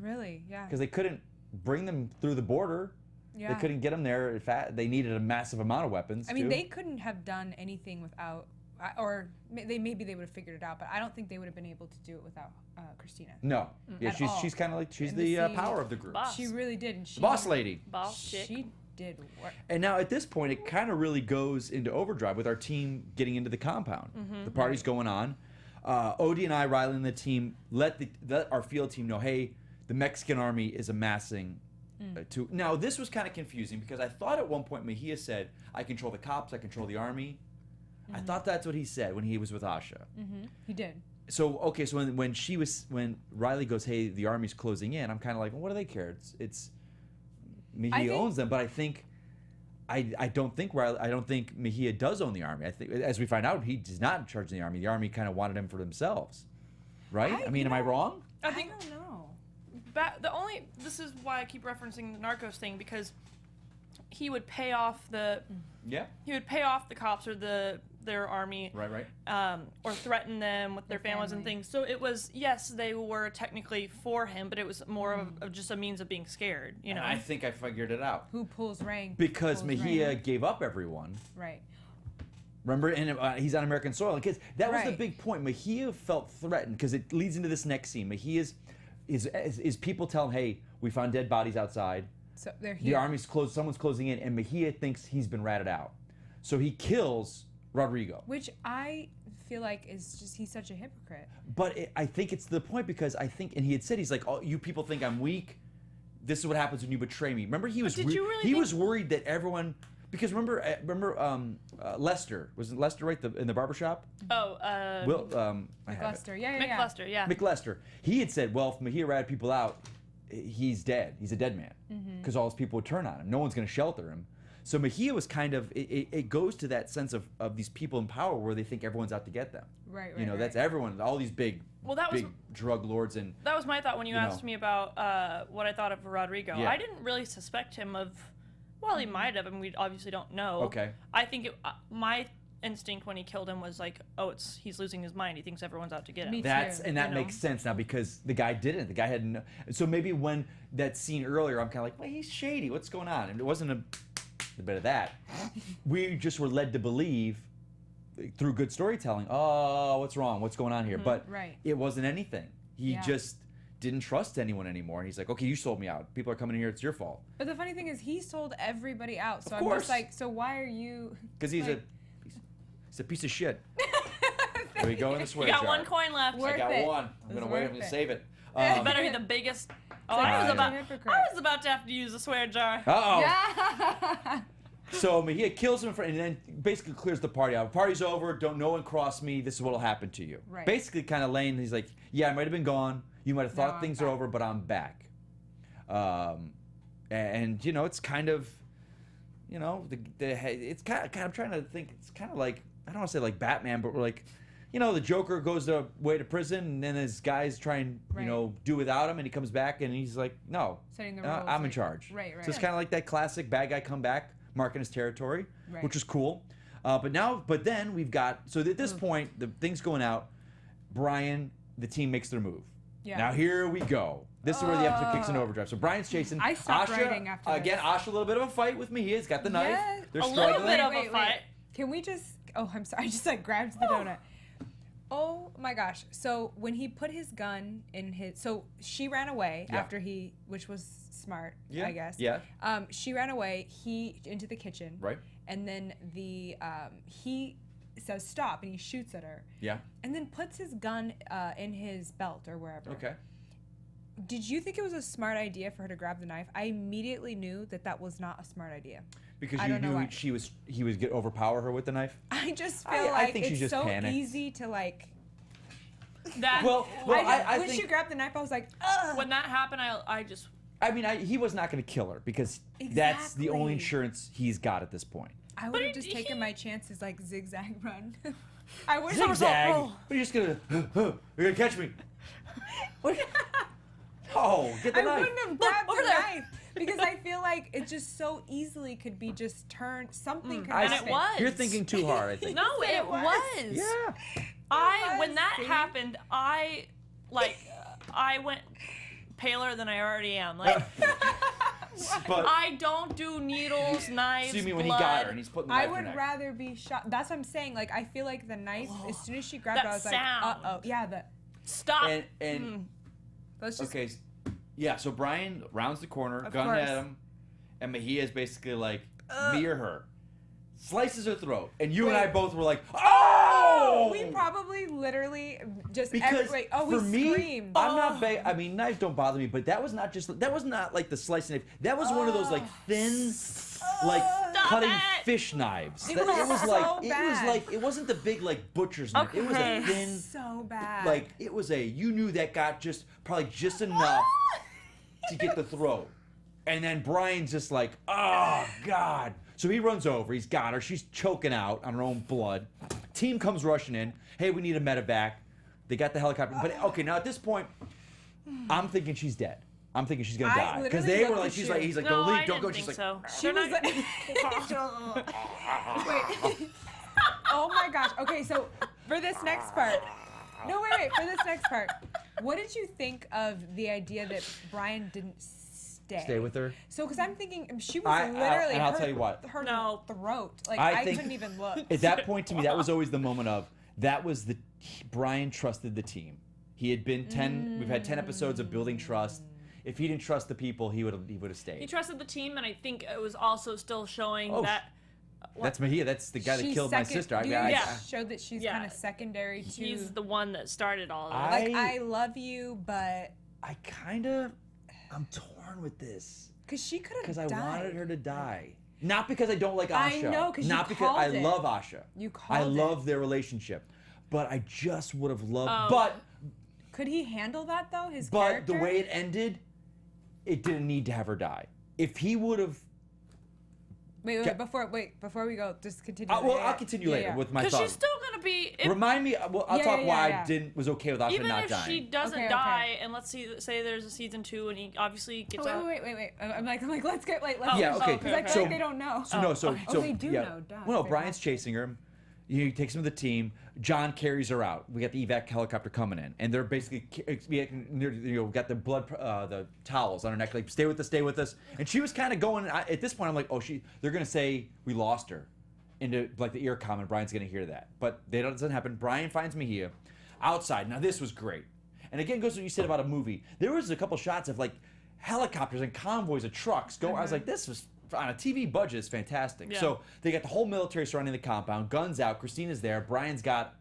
Really? Yeah. because they couldn't bring them through the border. Yeah. They couldn't get them there. In fact, they needed a massive amount of weapons. I mean, too. they couldn't have done anything without, or maybe they would have figured it out, but I don't think they would have been able to do it without Christina. No. Yeah, At all. she's kind of like, she's And the the scene- power of the group. Boss. She really did. And she, The boss lady. Boss chick. She did work. And now at this point, it kind of really goes into overdrive with our team getting into the compound. The party's going on. Odie and I, Riley and the team, let our field team know, hey, the Mexican army is amassing. Now, this was kind of confusing because I thought at one point Mejia said, I control the cops, I control the army. I thought that's what he said when he was with Asha. He did. So, okay, so when Riley goes, hey, the army's closing in, I'm kind of like, well, what do they care? It's Mejia owns them, but I think I don't think Mejia does own the army. I think, as we find out, he does not in charge of the army. The army kind of wanted him for themselves, right? I mean, am I wrong? I think don't know. This is why I keep referencing the Narcos thing because he would pay off the cops or their army, Right. or threaten them with their families and family. things. So it was, yes, they were technically for him, but it was more of just a means of being scared, you know. And I think I figured it out Who pulls rank? because pulls Mejia rank. gave up everyone. Right. Remember, and he's on American soil. Because that was the Right. big point. Mejia felt threatened because it leads into this next scene. Mejia's is people tell him, hey, we found dead bodies outside. So they're The here. army's closed. Someone's closing in, and Mejia thinks he's been ratted out. So he kills Rodrigo. Which I feel like is just, he's such a hypocrite. But I think it's the point because I think, and he had said, he's like, oh, you people think I'm weak. This is what happens when you betray me. Remember, he was did you really he think- was worried that everyone, because remember Lester, wasn't Lester right in the barbershop? Oh, Will I have it. McLuster. Yeah. McLuster, yeah. McLester. He had said, well, if Mejia ratted people out, he's dead. He's a dead man because all his people would turn on him. No one's going to shelter him. So Mejia was kind of, it goes to that sense of these people in power where they think everyone's out to get them. Right. You know, that's everyone, all these big, That was big drug lords and that was my thought when you you asked know. me about what I thought of Rodrigo. Yeah. I didn't really suspect him of. Well, he might have, and we obviously don't know. Okay. I think my instinct when he killed him was like, oh, he's losing his mind. He thinks everyone's out to get him. Me That's too, and that you know? makes sense now because the guy didn't. The guy had no. So maybe when that scene earlier, I'm kind of like, well, he's shady. What's going on? And it wasn't a bit of that. We just were led to believe through good storytelling. Oh, what's wrong? What's going on here? But Right. it wasn't anything. He Yeah. just didn't trust anyone anymore. And he's like, okay, you sold me out. People are coming in here. It's your fault. But the funny thing is, he sold everybody out. So Of I'm course. just like, so why are you? Because he's like, a piece of shit. There we go in the swear You got jar. one coin left. Worth I got it. one. I'm It's gonna wait. I'm worth gonna it. save it. It better be the biggest. Oh, like I was a about. hypocrite. I was about to have to use a swear jar. Uh-oh. Yeah. So Mejia kills him and then basically clears the party out. Party's over. No one cross me. This is what'll happen to you. Right. Basically, kind of laying. He's like, yeah, I might have been gone. You might have thought I'm things are back. over, but I'm back. And you know, it's kind of, you know, it's kind of. I'm trying to think. It's kind of like, I don't want to say like Batman, but we're like, you know, the Joker goes away to prison, and then his guys try and Right. you know do without him, and he comes back, and he's like, no, Setting the rules, I'm in like- charge. Right. So it's kind of like that classic bad guy come back, marking his territory, Right. which was cool. But then we've got, so at this point, the thing's going out. Brian, the team makes their move. Yeah. Now here we go. This is where the episode kicks in overdrive. So Brian's chasing. I stopped Asha, writing after this. again, Asha, a little bit of a fight with Mejia. He's got the knife. Yeah. They're A little struggling. bit of a fight. Can we just? Oh, I'm sorry. I just like grabbed the donut. Oh my gosh. So when he put his gun in his, so she ran away Yeah. after he, which was smart, Yeah. I guess. Yeah. She ran away. He into the kitchen. Right. And then he says stop, and he shoots at her. Yeah. And then puts his gun in his belt or wherever. Okay. Did you think it was a smart idea for her to grab the knife? I immediately knew that was not a smart idea. Because I you don't know knew why. he would get overpower her with the knife. I just feel I like think she it's just so panicked. easy to like. That I when think she grabbed the knife, I was like, ugh. when that happened, I just I mean, he was not going to kill her because that's the only Exactly. insurance he's got at this point. I would have just taken my chances, like zigzag run. I wish I was Zigzag. all. But you're just gonna. You're gonna catch me. What? Oh, get the I knife. wouldn't have grabbed over the there. knife because I feel like it just so easily could be just turned. Something could And happen. it was. You're thinking too hard, I think. No, said it it was. was. Yeah. When that see? happened, I went paler than I already am. Like But I don't do needles, knives, so you mean when he blood. got her and he's putting the knife I in her would neck. rather be shot. That's what I'm saying. Like I feel like the knife. As soon as she grabbed it, That I was sound. like, uh oh, yeah. Stop. And Let's just. okay, yeah. So Brian rounds the corner, Of gun course. at him, and Mejia is basically like me or her, slices her throat, and you and I Wait. both were like, oh! We probably literally just Because wait, for we me, screamed. I'm not. I mean, knives don't bother me, but that was not like the slicing knife. That was one of those like thin, like Stop cutting it. fish knives. It That- was so it was bad. like it wasn't the big like butcher's knife. It was a Okay. thin, So bad. like it was a. You knew that got probably just enough to get the throat, and then Brian's just like, oh God. So he runs over. He's got her. She's choking out on her own blood. Team comes rushing in. Hey, we need a medevac. They got the helicopter. But okay, now at this point, I'm thinking she's dead. I'm thinking she's gonna I die because literally they were looked like, at she's you. like, he's like, No, don't leave, I don't go. didn't She's think like, so. She They're was not- like, wait. Oh my gosh. Okay, so for this next part, wait. For this next part, what did you think of the idea that Brian didn't stay with her. So, because I'm thinking she was literally and I'll her, tell you what. her No. throat. Like I I think- couldn't even look. At that point, to me, that was always the moment of that was the Brian trusted the team. He had been 10. We've had 10 episodes of building trust. If he didn't trust the people, he would have stayed. He trusted the team, and I think it was also still showing Oh, that That's Mejia. That's the guy that She's killed my second- sister. you Yeah. showed that she's Yeah. kind of secondary to. he's the one that started all of this. like I love you, but I'm torn with this because she could have because died. I wanted her to die. Not because I don't like I Asha. know, 'cause you not because I called it. love Asha. You I called love it. their relationship, but I just would have loved. Oh. But Could he handle that though? His but character. the way it ended, it didn't need to have her die. If he would have, Wait, before we go, just continue. I'll continue later with my Because thoughts. she's still gonna be. If, Remind me. Well, I'll Yeah, talk yeah, why yeah. I was okay with Asha even not if dying. she doesn't Okay, die, okay. and let's say there's a season 2, and he obviously gets out. Wait. I'm like, let's get let's. Yeah, okay. Because I feel So- like they don't know. So they do yeah. know, duh, Well, no, they Brian's watch it. chasing her. He takes him to the team. John carries her out. We got the evac helicopter coming in, and they're basically got the blood, the towels on her neck. Like, stay with us. And she was kind of going. At this point, I'm like, they're gonna say we lost her, into like the ear comment. Brian's gonna hear that, but that doesn't happen. Brian finds Mejia outside. Now this was great, and again goes to what you said about a movie. There was a couple shots of like helicopters and convoys of trucks going. I was like, this was on a TV budget is fantastic. Yeah. So they got the whole military surrounding the compound, guns out. Christina's there. Brian's got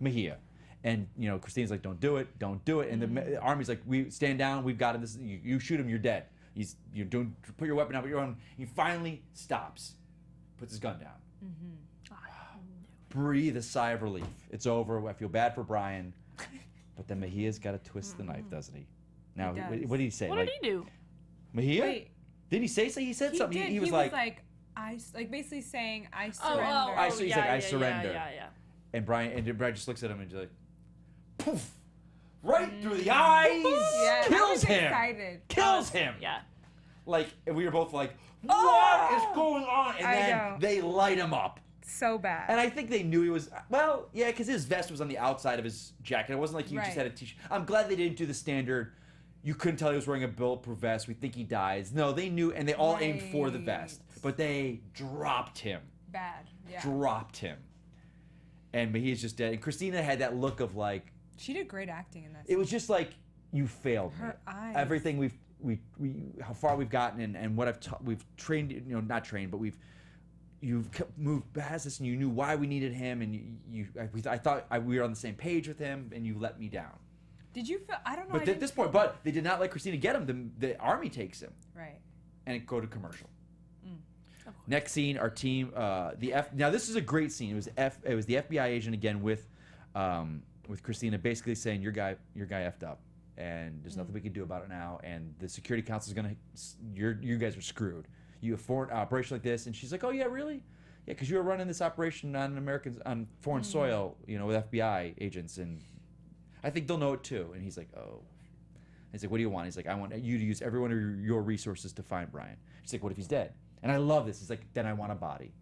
Mejia, and Christina's like, don't do it. And the army's like, we stand down. We've got him. This you shoot him, you're dead. You're doing put your weapon out, but you're on. He finally stops, puts his gun down. Breathe a sigh of relief. It's over. I feel bad for Brian, but then Mejia's got to twist the knife, doesn't he? Now, He does. what did he say? What like, did he do? Mejia? Wait. Did he say so? He said something. Did. He was like, basically saying, I Oh, surrender. he's like, I surrender. Yeah. and Brian just looks at him and just like, poof, right through the eyes, Yeah, I kills was him, excited. kills him. Yeah. Like, and we were both like, what is going on? And I then know. they light him up. So bad. And I think they knew he was, because his vest was on the outside of his jacket. It wasn't like he just Right. had a t-shirt. I'm glad they didn't do the standard, you couldn't tell he was wearing a bulletproof vest, we think he dies. No, they knew, and they all aimed for the vest. But they dropped him. Bad. Yeah. Dropped him. And he's just dead. And Christina had that look of like, She did great acting in that. it was just like, you failed me. Her eyes. Everything we how far we've gotten and what we've trained, not trained, but you've moved past this, and you knew why we needed him, and I thought we were on the same page with him, and you let me down. Did you feel? I don't know. But at this point, but they did not let Christina get him. The army takes him. Right. And it go to commercial. Next scene, our team, now this is a great scene. It was the FBI agent again with Christina, basically saying your guy effed up, and there's nothing we can do about it now. And the security council is gonna, you guys are screwed. You have foreign operation like this, and she's like, oh yeah, really? Yeah, because you were running this operation on foreign soil, with FBI agents, and I think they'll know it too. And he's like, oh. He's like, what do you want? He's like, I want you to use every one of your resources to find Bryan. She's like, what if he's dead? And I love this. He's like, then I want a body.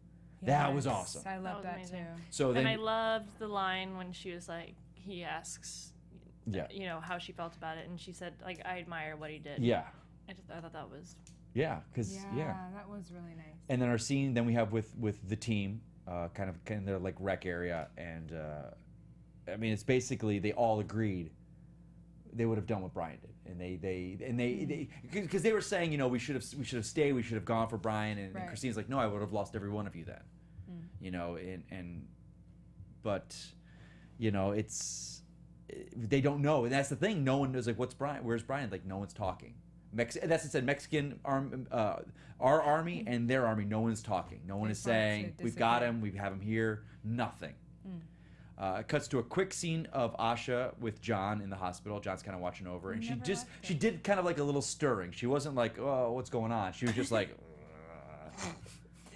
Yes, that was awesome. I love that amazing. too. So then, and I loved the line when she was like, he asks, how she felt about it, and she said, like, I admire what he did. Yeah. I thought that was. Yeah, because that was really nice. And then our scene, then we have with the team, kind of in their like rec area, and I mean, it's basically they all agreed they would have done what Bryan did, and they because they were saying, we should have stayed, we should have gone for Bryan, and Christina's like, no, I would have lost every one of you then, but it's they don't know, and that's the thing, no one knows, like, where's Bryan, like, no one's talking. That's it said, Mexican army, our army and their army, no one's talking, no one is saying we've got him, we have him here, nothing. It cuts to a quick scene of Asha with John in the hospital. John's kind of watching over, and she did kind of like a little stirring. She wasn't like, oh, what's going on? She was just like,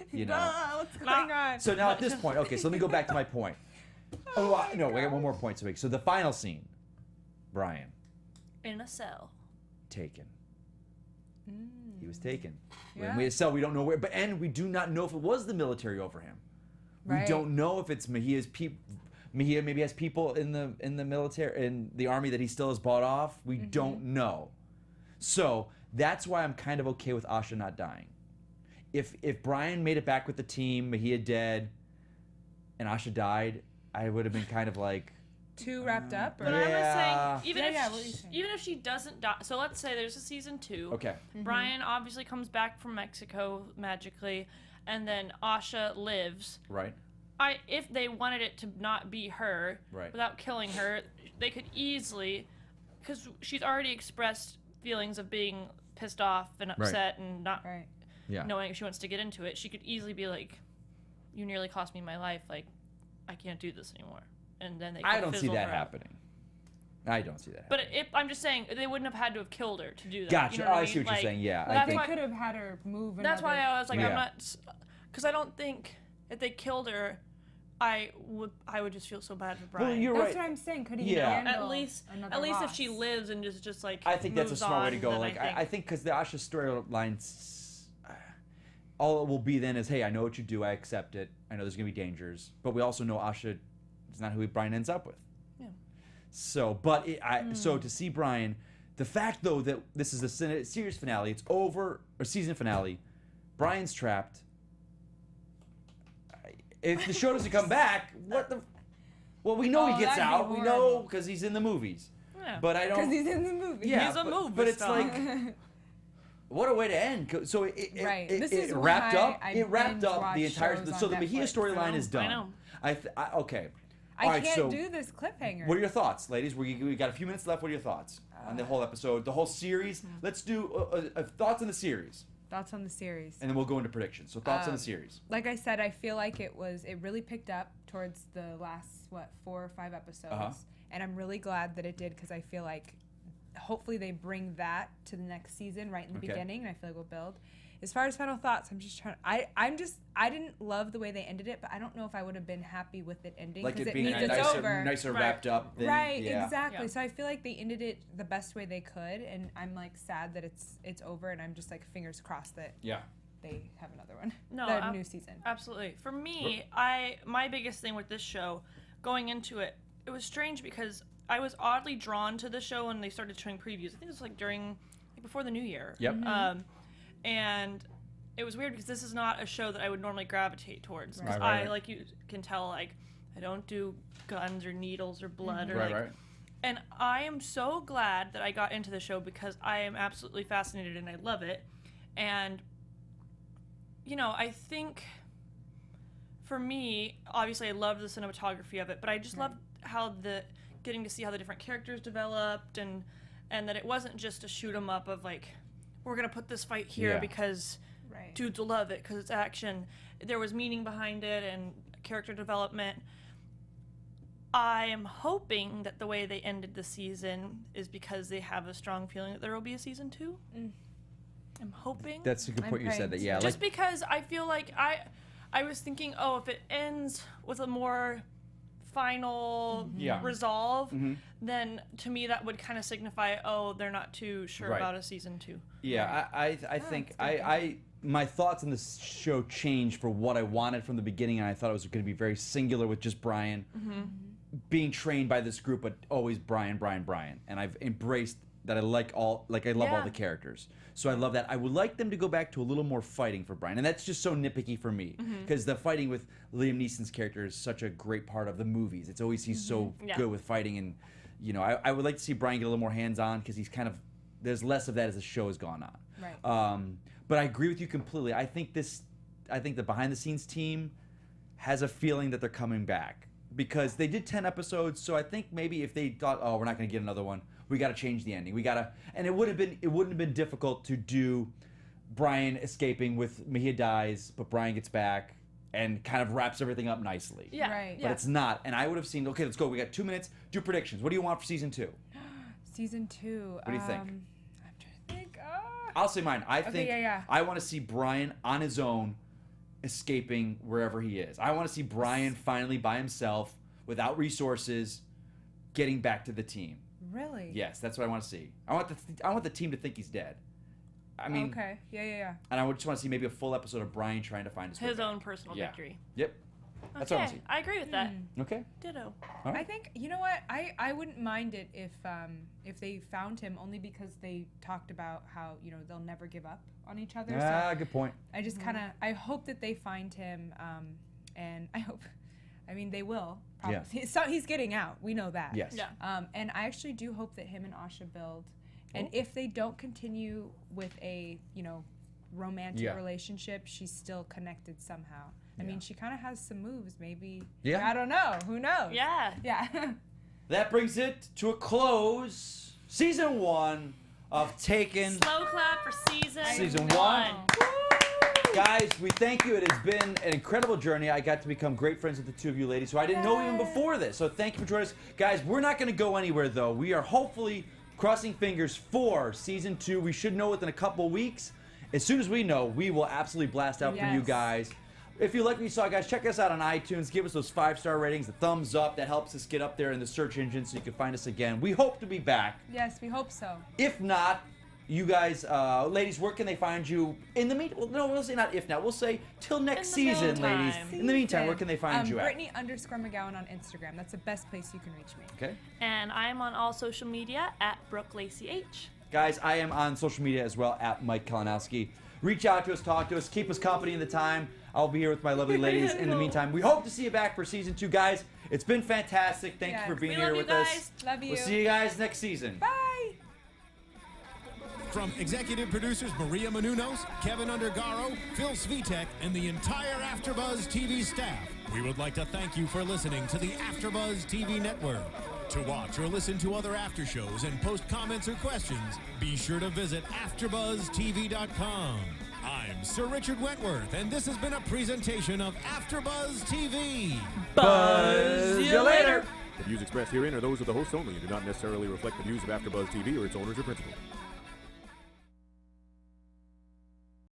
what's going on? So now at this point, okay, so let me go back to my point. Oh, no, I got one more point to make. So the final scene, Bryan. In a cell. Taken. He was taken. Yeah. We had a cell, we don't know where, and we do not know if it was the military over him. Right. We don't know if it's Mejia's people. Mejia maybe has people in the military, in the army, that he still has bought off. We don't know. So that's why I'm kind of okay with Asha not dying. If Bryan made it back with the team, Mejia dead, and Asha died, I would have been kind of like, too wrapped up. Or? But I was saying, saying? even if she doesn't die, so let's say there's a season 2. Okay. Bryan obviously comes back from Mexico magically, and then Asha lives. Right. If they wanted it to not be her, without killing her, they could easily, because she's already expressed feelings of being pissed off and upset and not knowing if she wants to get into it. She could easily be like, "You nearly cost me my life. Like, I can't do this anymore." And then they. I don't see that happening. I don't see that. But I'm just saying they wouldn't have had to have killed her to do that. Gotcha. You know I see what you're saying. Yeah. I think they could have had her move. That's why I was like, I'm not, because I don't think if they killed her, I would just feel so bad for Bryan. Well, you're That's right. what I'm saying. Could he handle at least loss? if she lives and just like I think that's a smart way to go. Like I think because the Asha storyline, all it will be then is, hey, I know what you do, I accept it. I know there's gonna be dangers, but we also know Asha is not who Bryan ends up with. Yeah. So, but so to see Bryan, the fact though that this is the series finale, it's over, or season finale, Bryan's trapped. If the show doesn't come back, what the? Well, we know he gets out. We know because he's in the movies. Yeah. But I don't. Because he's in the movie. Yeah, he's a movie. But it's like, what a way to end. So it wrapped up. It wrapped up the entire. So the Mejia storyline is done. I know. Okay. I can't do this cliffhanger. What are your thoughts, ladies? We got a few minutes left. What are your thoughts on the whole episode, the whole series? Let's do thoughts on the series. Thoughts on the series. And then we'll go into predictions. So thoughts on the series. Like I said, I feel like it really picked up towards the last, 4 or 5 episodes. And I'm really glad that it did, because I feel like hopefully they bring that to the next season right in the beginning, and I feel like we'll build. As far as final thoughts, I'm just trying. I didn't love the way they ended it, but I don't know if I would have been happy with it ending, like because it being nicer wrapped up. Than, exactly. Yeah. So I feel like they ended it the best way they could, and I'm like sad that it's over, and I'm just like fingers crossed that they have another one. No, new season. Absolutely. For me, my biggest thing with this show, going into it, it was strange because I was oddly drawn to the show when they started showing previews. I think it was like before the new year. Yep. And it was weird because this is not a show that I would normally gravitate towards. Because I, like you can tell, like, I don't do guns or needles or blood or like. And I am so glad that I got into the show because I am absolutely fascinated and I love it. And, I think for me, obviously I loved the cinematography of it, but I just loved how the getting to see how the different characters developed, and that it wasn't just a shoot 'em up of like, we're gonna put this fight here because dudes will love it because it's action. There was meaning behind it and character development. I am hoping that the way they ended the season is because they have a strong feeling that there will be a season 2. I'm hoping. That's a good point. You said that, yeah. Just because I feel like I was thinking, oh, if it ends with a more final resolve, then to me that would kind of signify, oh, they're not too sure about a season 2. Yeah, I think my thoughts on this show changed for what I wanted from the beginning, and I thought it was going to be very singular with just Bryan being trained by this group, but always Bryan. And I've embraced that. I love all the characters. So I love that. I would like them to go back to a little more fighting for Bryan, and that's just so nitpicky for me because the fighting with Liam Neeson's character is such a great part of the movies. It's always he's so good with fighting, and you know I would like to see Bryan get a little more hands-on because he's kind of there's less of that as the show has gone on. Right. But I agree with you completely. I think the behind-the-scenes team has a feeling that they're coming back because they did 10 episodes. So I think maybe if they thought, oh, we're not going to get another one, we got to change the ending. And it wouldn't have been difficult to do Bryan escaping with Mejia dies, but Bryan gets back and kind of wraps everything up nicely. Yeah. Right. But it's not. And I would have seen, okay, let's go. We got 2 minutes. Do predictions. What do you want for season 2? Season 2. What do you think? I'm trying to think. I'll say mine. I think yeah. I want to see Bryan on his own escaping wherever he is. I want to see Bryan finally by himself without resources getting back to the team. Really? Yes, that's what I want to see. I want the team to think he's dead. I mean, okay. Yeah. And I just want to see maybe a full episode of Bryan trying to find his way own back. personal victory. Yep. That's what I want to see. I agree with that. Okay. Ditto. All right. I think you know what I wouldn't mind it if they found him only because they talked about how they'll never give up on each other. So Good point. I just I hope that they find him, and I mean they will. Probably. Yeah. So he's getting out. We know that. Yes. Yeah. And I actually do hope that him and Asha build, and if they don't continue with a romantic relationship, she's still connected somehow. I mean, she kind of has some moves, maybe. Yeah. I don't know. Who knows? Yeah. Yeah. That brings it to a close. Season 1 of Taken. Slow clap for season 1. Guys, we thank you. It has been an incredible journey. I got to become great friends with the two of you ladies who I didn't know even before this. So thank you for joining us. Guys, we're not going to go anywhere, though. We are hopefully crossing fingers for season 2. We should know within a couple weeks. As soon as we know, we will absolutely blast out for you guys. If you like what you saw, guys, check us out on iTunes. Give us those 5-star ratings, the thumbs up. That helps us get up there in the search engine so you can find us again. We hope to be back. Yes, we hope so. If not, you guys, ladies, where can they find you? In the meantime, no, we'll say not if not. We'll say till next season, ladies. In the meantime, where can they find you at? Brittany_McGowan on Instagram. That's the best place you can reach me. Okay. And I'm on all social media at Brooke Lacey H. Guys, I am on social media as well at Mike Kalinowski. Reach out to us, talk to us, keep us company in the time. I'll be here with my lovely ladies in the meantime. We hope to see you back for season 2, guys. It's been fantastic. Thank you for being here with us. Love you. We'll see you guys next season. Bye. From executive producers Maria Menounos, Kevin Undergaro, Phil Svitek, and the entire AfterBuzz TV staff, we would like to thank you for listening to the AfterBuzz TV network. To watch or listen to other after shows and post comments or questions, be sure to visit AfterBuzzTV.com. I'm Sir Richard Wentworth, and this has been a presentation of AfterBuzz TV. Buzz you later. The views expressed herein are those of the hosts only and do not necessarily reflect the views of AfterBuzz TV or its owners or principals.